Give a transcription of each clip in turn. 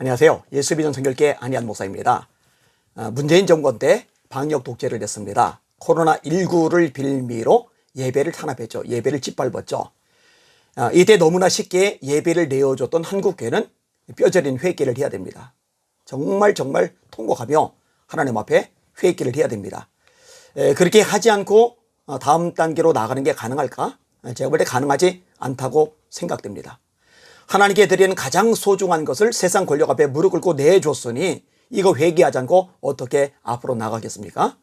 안녕하세요. 예수비전 선교회 안희한 목사입니다. 문재인 정권 때 방역 독재를 했습니다. 코로나19를 빌미로 예배를 탄압했죠. 예배를 짓밟았죠. 이때 너무나 쉽게 예배를 내어줬던 한국교회는 뼈저린 회개를 해야 됩니다. 정말 통곡하며 하나님 앞에 회개를 해야 됩니다. 그렇게 하지 않고 다음 단계로 나가는 게 가능할까? 제가 볼 때 가능하지 않다고 생각됩니다. 하나님께 드리는 가장 소중한 것을 세상 권력 앞에 무릎 꿇고 내줬으니 이거 회개하지 않고 어떻게 앞으로 나가겠습니까?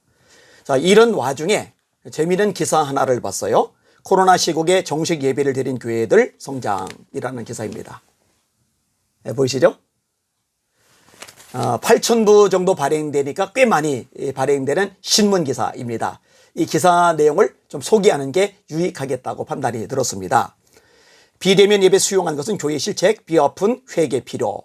자, 이런 와중에 재미있는 기사 하나를 봤어요. 코로나 시국에 정식 예배를 드린 교회들 성장이라는 기사입니다. 보이시죠? 8,000부 정도 발행되니까 꽤 많이 발행되는 신문 기사입니다. 이 기사 내용을 좀 소개하는 게 유익하겠다고 판단이 들었습니다. 비대면 예배 수용한 것은 교회 실책, 비아픈 회개 필요.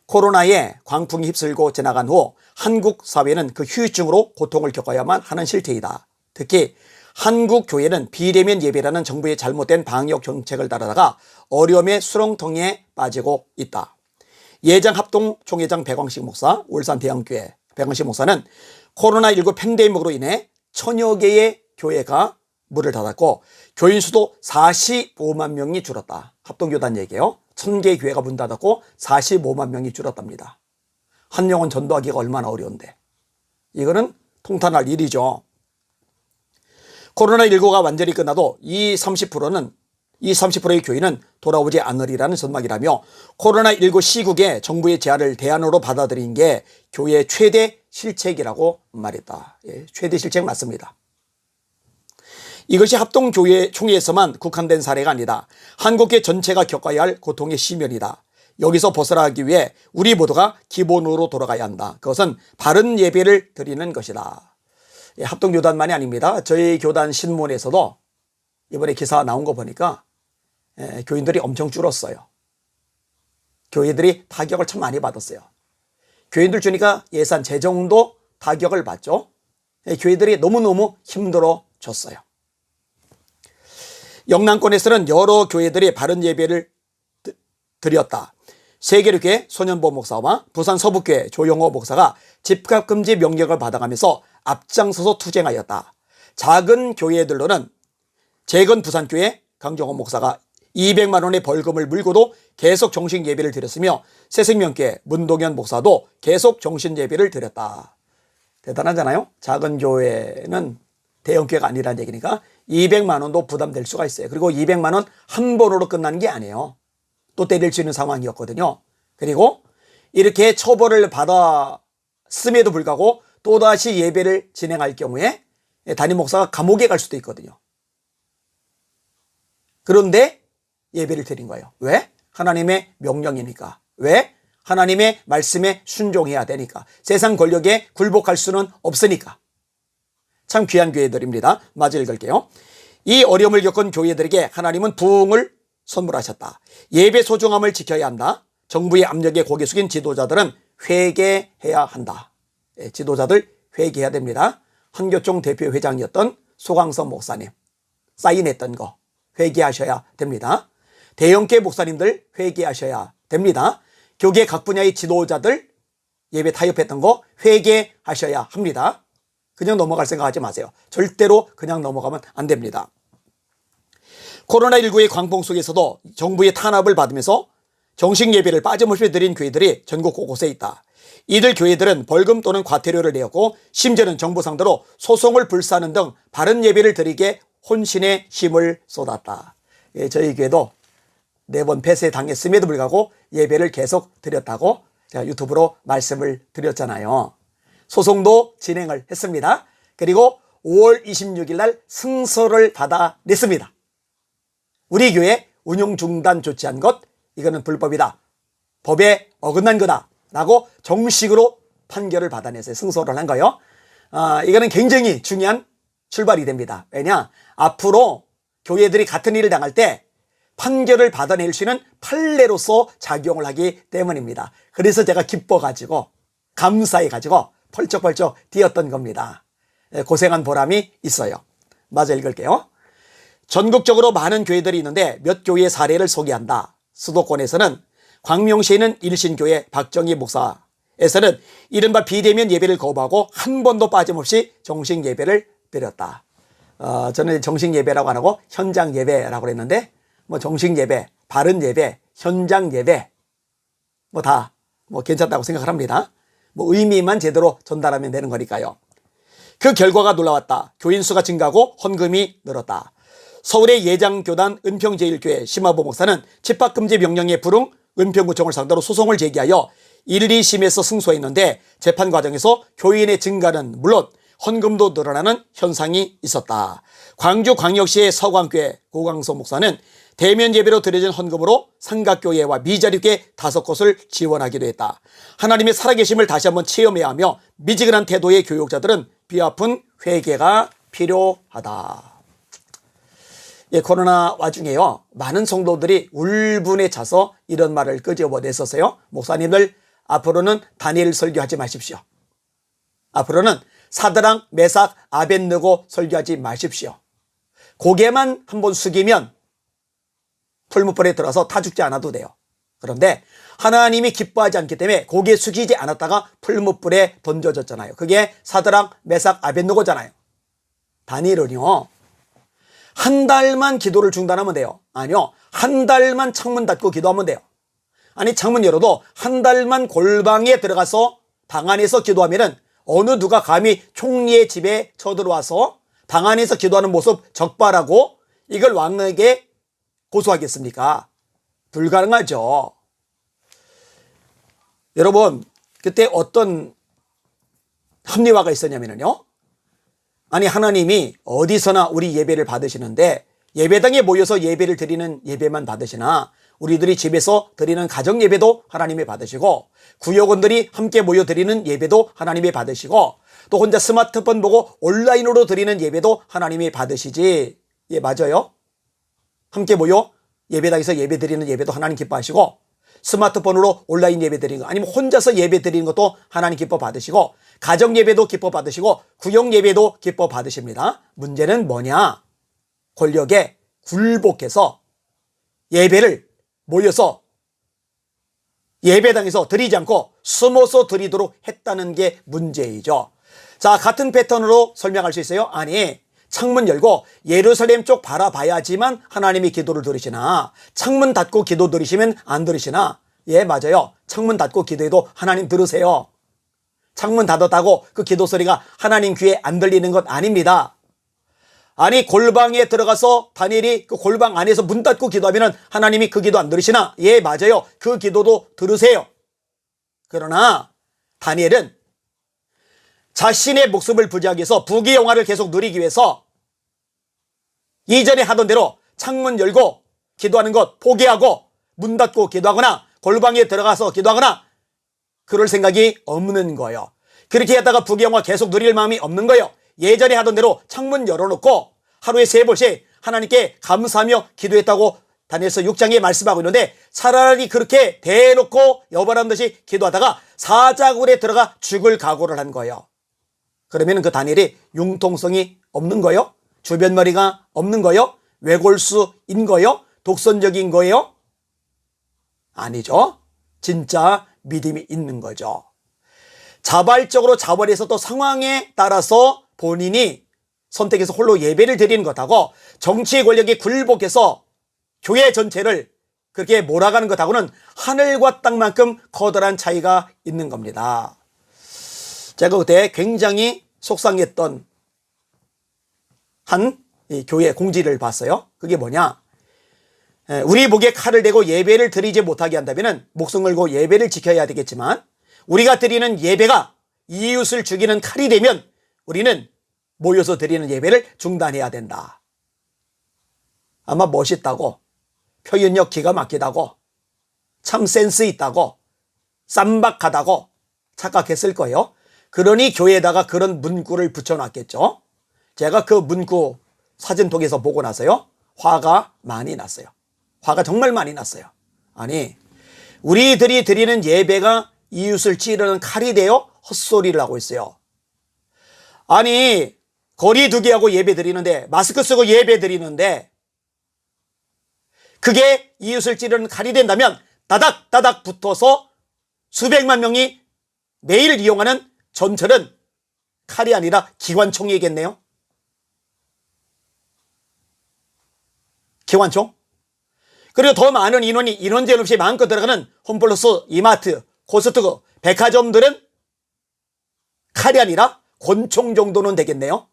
코로나에 광풍이 휩쓸고 지나간 후 한국 사회는 그 후유증으로 고통을 겪어야만 하는 실태이다. 특히 한국 교회는 비대면 예배라는 정부의 잘못된 방역 정책을 따르다가 어려움의 수렁텅이에 빠지고 있다. 예장 합동 총회장 백광식 목사, 울산 대형교회 백광식 목사는 코로나19 팬데믹으로 인해 천여 개의 교회가 문을 닫았고 교인 수도 45만 명이 줄었다. 합동교단 얘기예요. 1000개의 교회가 문 닫았고 45만 명이 줄었답니다. 한 영혼 전도하기가 얼마나 어려운데. 이거는 통탄할 일이죠. 코로나19가 완전히 끝나도 이 30%의 교인은 돌아오지 않으리라는 전망이라며 코로나19 시국에 정부의 제안을 대안으로 받아들인 게 교회의 최대 실책이라고 말했다. 최대 실책 맞습니다. 이것이 합동교회 총회에서만 국한된 사례가 아니다. 한국계 전체가 겪어야 할 고통의 시면이다. 여기서 벗어나기 위해 우리 모두가 기본으로 돌아가야 한다. 그것은 바른 예배를 드리는 것이다. 합동교단만이 아닙니다. 저희 교단 신문에서도 이번에 기사 나온 거 보니까 교인들이 엄청 줄었어요. 교회들이 타격을 참 많이 받았어요. 교인들 주니까 예산 재정도 타격을 받죠. 교회들이 너무너무 힘들어졌어요. 영남권에서는 여러 교회들이 바른 예배를 드렸다. 세계교회 손현보 목사와 부산 서북교회 조용호 목사가 집합금지 명령을 받아가면서 앞장서서 투쟁하였다. 작은 교회들로는 재건 부산교회 강정호 목사가 200만 원의 벌금을 물고도 계속 정식 예배를 드렸으며 새생명교회 문동현 목사도 계속 정신 예배를 드렸다. 대단하잖아요. 작은 교회는 대형교회가 아니라는 얘기니까 200만 원도 부담될 수가 있어요. 그리고 200만 원 한 번으로 끝나는 게 아니에요. 또 때릴 수 있는 상황이었거든요. 그리고 이렇게 처벌을 받았음에도 불구하고 또다시 예배를 진행할 경우에 담임 목사가 감옥에 갈 수도 있거든요. 그런데 예배를 드린 거예요. 왜? 하나님의 명령이니까. 왜? 하나님의 말씀에 순종해야 되니까. 세상 권력에 굴복할 수는 없으니까. 참 귀한 교회들입니다. 마저 읽을게요. 이 어려움을 겪은 교회들에게 하나님은 부흥을 선물하셨다. 예배 소중함을 지켜야 한다. 정부의 압력에 고개 숙인 지도자들은 회개해야 한다. 지도자들 회개해야 됩니다. 한교총 대표 회장이었던 소강선 목사님 사인했던 거 회개하셔야 됩니다. 대형교회 목사님들 회개하셔야 됩니다. 교계 각 분야의 지도자들 예배 타협했던 거 회개하셔야 합니다. 그냥 넘어갈 생각하지 마세요. 절대로 그냥 넘어가면 안 됩니다. 코로나19의 광풍 속에서도 정부의 탄압을 받으면서 정식 예배를 빠짐없이 드린 교회들이 전국 곳곳에 있다. 이들 교회들은 벌금 또는 과태료를 내었고 심지어는 정부 상대로 소송을 불사하는 등 바른 예배를 드리기에 혼신의 힘을 쏟았다. 저희 교회도 4번 폐쇄 당했음에도 불구하고 예배를 계속 드렸다고 제가 유튜브로 말씀을 드렸잖아요. 소송도 진행을 했습니다. 그리고 5월 26일 날 승소를 받아냈습니다. 우리 교회 운영 중단 조치한 것 이거는 불법이다. 법에 어긋난 거다. 라고 정식으로 판결을 받아내서 승소를 한 거예요. 이거는 굉장히 중요한 출발이 됩니다. 왜냐? 앞으로 교회들이 같은 일을 당할 때 판결을 받아낼 수 있는 판례로서 작용을 하기 때문입니다. 그래서 제가 기뻐가지고 감사해가지고 펄쩍펄쩍 뛰었던 겁니다. 고생한 보람이 있어요. 마저 읽을게요. 전국적으로 많은 교회들이 있는데 몇 교회의 사례를 소개한다. 수도권에서는 광명시에 있는 일신교회 박정희 목사에서는 이른바 비대면 예배를 거부하고 한 번도 빠짐없이 정식 예배를 드렸다. 저는 정식 예배라고 안 하고 현장 예배라고 했는데, 뭐 정식 예배, 바른 예배, 현장 예배, 뭐 다 괜찮다고 생각을 합니다. 뭐 의미만 제대로 전달하면 되는 거니까요. 그 결과가 놀라웠다. 교인 수가 증가하고 헌금이 늘었다. 서울의 예장교단 은평제일교회 심화보 목사는 집합금지 명령에 불응 은평구청을 상대로 소송을 제기하여 1, 2심에서 승소했는데 재판 과정에서 교인의 증가는 물론 헌금도 늘어나는 현상이 있었다. 광주광역시의 서광교회 고광서 목사는 대면 예배로 드려진 헌금으로 삼각교회와 미자립교회 5곳을 지원하기도 했다. 하나님의 살아계심을 다시 한번 체험해야 하며 미지근한 태도의 교육자들은 비아픈 회개가 필요하다. 예, 코로나 와중에요, 많은 성도들이 울분에 차서 이런 말을 끄집어냈었어요. 목사님들, 앞으로는 다니엘 설교하지 마십시오. 앞으로는 사드랑, 메삭, 아벳느고 설교하지 마십시오. 고개만 한번 숙이면 풀무불에 들어서 타 죽지 않아도 돼요. 그런데 하나님이 기뻐하지 않기 때문에 고개 숙이지 않았다가 풀무불에 던져졌잖아요. 그게 사드랑, 메삭, 아벳느고잖아요. 다니엘은요, 한 달만 기도를 중단하면 돼요. 아니요, 한 달만 창문 닫고 기도하면 돼요. 아니, 창문 열어도 한 달만 골방에 들어가서 방 안에서 기도하면은 어느 누가 감히 총리의 집에 쳐들어와서 방 안에서 기도하는 모습 적발하고 이걸 왕에게 고소하겠습니까? 불가능하죠. 여러분, 그때 어떤 합리화가 있었냐면요, 아니, 하나님이 어디서나 우리 예배를 받으시는데 예배당에 모여서 예배를 드리는 예배만 받으시나 우리들이 집에서 드리는 가정 예배도 하나님이 받으시고 구역원들이 함께 모여 드리는 예배도 하나님이 받으시고 또 혼자 스마트폰 보고 온라인으로 드리는 예배도 하나님이 받으시지. 예, 맞아요. 함께 모여 예배당에서 예배 드리는 예배도 하나님 기뻐하시고 스마트폰으로 온라인 예배 드리는 거 아니면 혼자서 예배 드리는 것도 하나님 기뻐 받으시고 가정 예배도 기뻐 받으시고 구역 예배도 기뻐 받으십니다. 문제는 뭐냐? 권력에 굴복해서 예배를 모여서 예배당에서 드리지 않고 숨어서 드리도록 했다는 게 문제이죠. 자, 같은 패턴으로 설명할 수 있어요? 아니, 창문 열고 예루살렘 쪽 바라봐야지만 하나님이 기도를 들으시나 창문 닫고 기도 들으시면 안 들으시나? 예, 맞아요. 창문 닫고 기도해도 하나님 들으세요. 창문 닫았다고 그 기도 소리가 하나님 귀에 안 들리는 것 아닙니다. 아니, 골방에 들어가서 다니엘이 그 골방 안에서 문 닫고 기도하면 하나님이 그 기도 안 들으시나? 예, 맞아요. 그 기도도 들으세요. 그러나 다니엘은 자신의 목숨을 부지하기 위해서 부귀 영화를 계속 누리기 위해서 이전에 하던 대로 창문 열고 기도하는 것 포기하고 문 닫고 기도하거나 골방에 들어가서 기도하거나 그럴 생각이 없는 거예요. 그렇게 하다가 부귀 영화 계속 누릴 마음이 없는 거예요. 예전에 하던 대로 창문 열어놓고 하루에 3번씩 하나님께 감사하며 기도했다고 다니엘서 6장에 말씀하고 있는데 차라리 그렇게 대놓고 여발한 듯이 기도하다가 사자굴에 들어가 죽을 각오를 한 거예요. 그러면 그 다니엘이 융통성이 없는 거예요? 주변머리가 없는 거예요? 외골수인 거예요? 독선적인 거예요? 아니죠. 진짜 믿음이 있는 거죠. 자발적으로 자발해서 또 상황에 따라서 본인이 선택해서 홀로 예배를 드리는 것하고 정치 권력에 굴복해서 교회 전체를 그렇게 몰아가는 것하고는 하늘과 땅만큼 커다란 차이가 있는 겁니다. 제가 그때 굉장히 속상했던 한 교회 공지를 봤어요. 그게 뭐냐? 우리 목에 칼을 대고 예배를 드리지 못하게 한다면 목숨 걸고 예배를 지켜야 되겠지만 우리가 드리는 예배가 이웃을 죽이는 칼이 되면 우리는 모여서 드리는 예배를 중단해야 된다. 아마 멋있다고, 표현력 기가 막히다고, 참 센스 있다고, 쌈박하다고 착각했을 거예요. 그러니 교회에다가 그런 문구를 붙여놨겠죠. 제가 그 문구 사진통에서 보고 나서요, 화가 많이 났어요. 화가 정말 많이 났어요. 아니, 우리들이 드리는 예배가 이웃을 찌르는 칼이 되어 헛소리를 하고 있어요. 아니, 거리 두기 하고 예배 드리는데, 마스크 쓰고 예배 드리는데 그게 이웃을 찌르는 칼이 된다면 따닥따닥 붙어서 수백만 명이 매일 이용하는 전철은 칼이 아니라 기관총이겠네요. 기관총. 그리고 더 많은 인원이 인원 제한 없이 마음껏 들어가는 홈플러스, 이마트, 코스트코, 백화점들은 칼이 아니라 권총 정도는 되겠네요.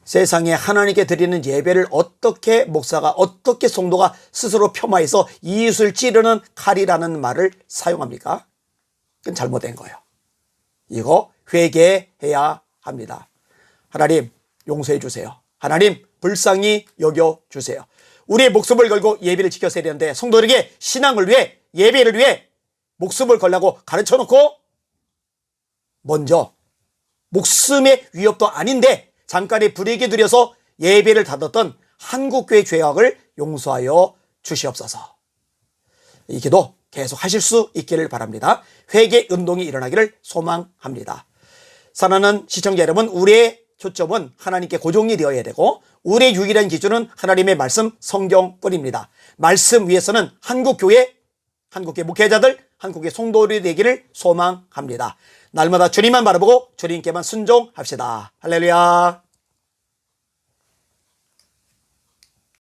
세상에 하나님께 드리는 예배를 어떻게 목사가, 어떻게 성도가 스스로 폄하해서 이웃을 찌르는 칼이라는 말을 사용합니까? 그건 잘못된 거예요. 이거 회개해야 합니다. 하나님 용서해 주세요. 하나님 불쌍히 여겨주세요. 우리의 목숨을 걸고 예배를 지켰어야 되는데 성도들에게 신앙을 위해, 예배를 위해 목숨을 걸라고 가르쳐놓고 먼저 목숨의 위협도 아닌데 잠깐의 불이익이 들여서 예배를 닫았던 한국교회 죄악을 용서하여 주시옵소서. 이 기도 계속 하실 수 있기를 바랍니다. 회개 운동이 일어나기를 소망합니다. 사랑하는 시청자 여러분, 우리의 초점은 하나님께 고정이 되어야 되고 우리의 유일한 기준은 하나님의 말씀 성경뿐입니다. 말씀 위에서는 한국교회, 한국교회 목회자들, 한국의 성도들이 되기를 소망합니다. 날마다 주님만 바라보고 주님께만 순종합시다. 할렐루야.